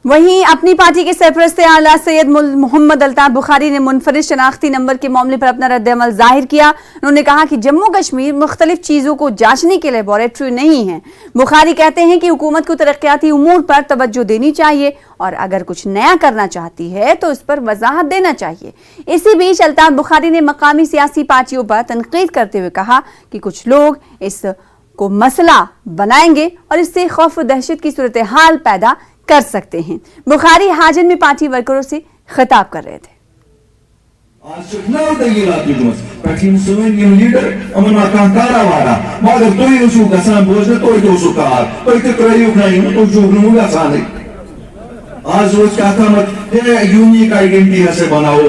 वहीं अपनी पार्टी के सरपरस्त आला सैयद मोहम्मद अल्ताफ बुखारी ने मुनफरिद शनाख्ती नंबर के मामले पर अपना रद्द-ए-अमल जाहिर किया। उन्होंने कहा कि जम्मू कश्मीर मुख्तलिफ चीज़ों को जांचने के लेबोरेटरी नहीं है। बुखारी कहते हैं कि हुकूमत को तरक्याती उमूर पर तवज्जो देनी चाहिए और अगर कुछ नया करना चाहती है तो इस पर वजाहत देना चाहिए। इसी बीच अल्ताफ बुखारी ने मकामी सियासी पार्टियों पर तनकीद करते हुए कहा कि कुछ लोग इस को मसला बनाएंगे और इससे खौफ व दहशत की सूरत हाल पैदा कर सकते हैं। बुखारी हाजन में पार्टी वर्करों से खिताब कर रहे थे। आज रोज क्या था मत यूनिक आइडेंटिटी से बनाओ,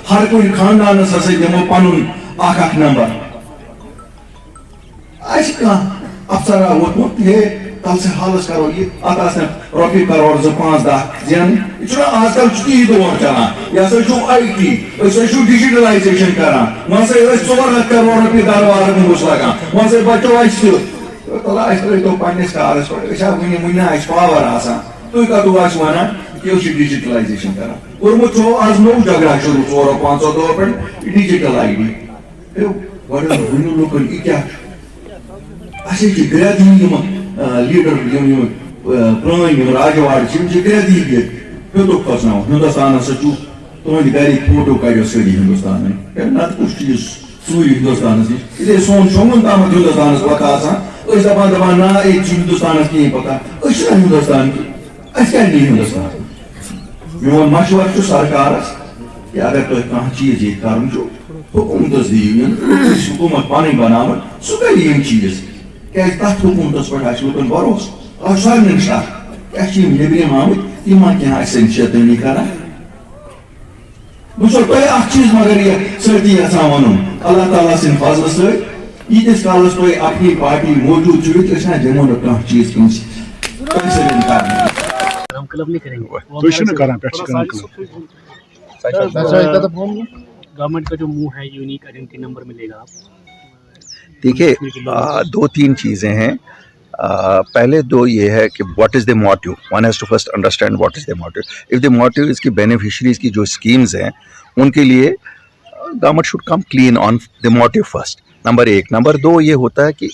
हर कोई खानदान से जमो पनुन आख नंबर आज का अफसर वोट ये कल से हालस करो ये आकाश ने रॉकी करोड़ से 5-10 जन इतना आजकल की दौर चला या से जो आईटी ऐसे जो डिजिटलाइजेशन करा वहां से 4 करोड़ रुपए दरबार में घुस लगा वहां से बच्चों आइस तो लाइस तो पानी का आरस पर ऐसा मुन्ना इस पावर आसा तो का तो आज वाना कि उस डिजिटलाइजेशन करा और मुझे आज नो झगड़ा शुरू 400-500 दौर पर डिजिटल आईडी बड़े बुनु लोग क्या ऐसे की ग्रेडिंग लीडर प्रान राजवाड़ ग्रेदी तो फसना हिंदुस्तान तुम गर फोटो कड़ो सी हिंदुस्तान नत कुछ चीज सू हिंदुस्तान ये सोन शोंगन तम हिंदुस्तान पता दपान दपान ना ये हिंदुस्तान कहीं पता हिंदुस्तान की क्या हिंदुस्तान मोन मशवर सरकार कि अगर तुम कह चीज ये कर हुकूमत दिव हुकूमत पानी बनाव सह कर चीज क्या तथ हुकूमत पे भरोस और सारे क्या नबरम आमत तम क्या शैतानी कर बह चीज मगर ये सती यहां वन अल्लाह ताला सिंद फजल सतीस कालस तुम अपनी पार्टी मौजूद जमो न कह चीज गवर्नमेंट का जो मुंह है यूनिक आइडेंटिटी नंबर मिलेगा आप देखिए 2-3 चीज़ें हैं। पहले दो ये है कि what is the motive, one has to first understand what is the motive. If the motive is कि बेनिफिशरीज की जो स्कीम्स हैं उनके लिए government should come clean on the motive first, number 1। Number 2 ये होता है कि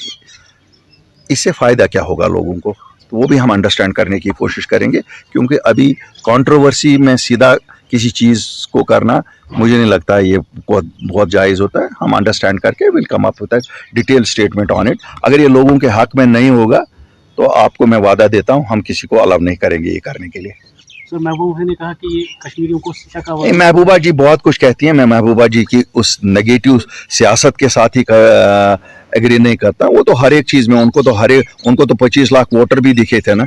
इससे फ़ायदा क्या होगा लोगों को, तो वो भी हम अंडरस्टैंड करने की कोशिश करेंगे, क्योंकि अभी कंट्रोवर्सी में सीधा किसी चीज़ को करना मुझे नहीं लगता ये बहुत जायज़ होता है। हम अंडरस्टैंड करके will come up with a detail statement on it. अगर ये लोगों के हक में नहीं होगा तो आपको मैं वादा देता हूँ हम किसी को अलाउ नहीं करेंगे ये करने के लिए। सर महबूबा ने कहा कि ये कश्मीरियों को शिक्षा का महबूबा जी बहुत कुछ कहती हैं, मैं महबूबा जी की उस नेगेटिव सियासत के साथ ही एग्री नहीं करता। वो तो हर एक चीज़ में उनको तो 25 लाख वोटर भी दिखे थे ना,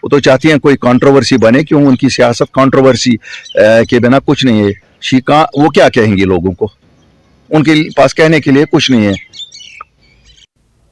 वो तो चाहती हैं कोई कंट्रोवर्सी बने, क्यों उनकी सियासत कंट्रोवर्सी के बिना कुछ नहीं है। वो क्या कहेंगी लोगों को, उनके पास कहने के लिए कुछ नहीं है।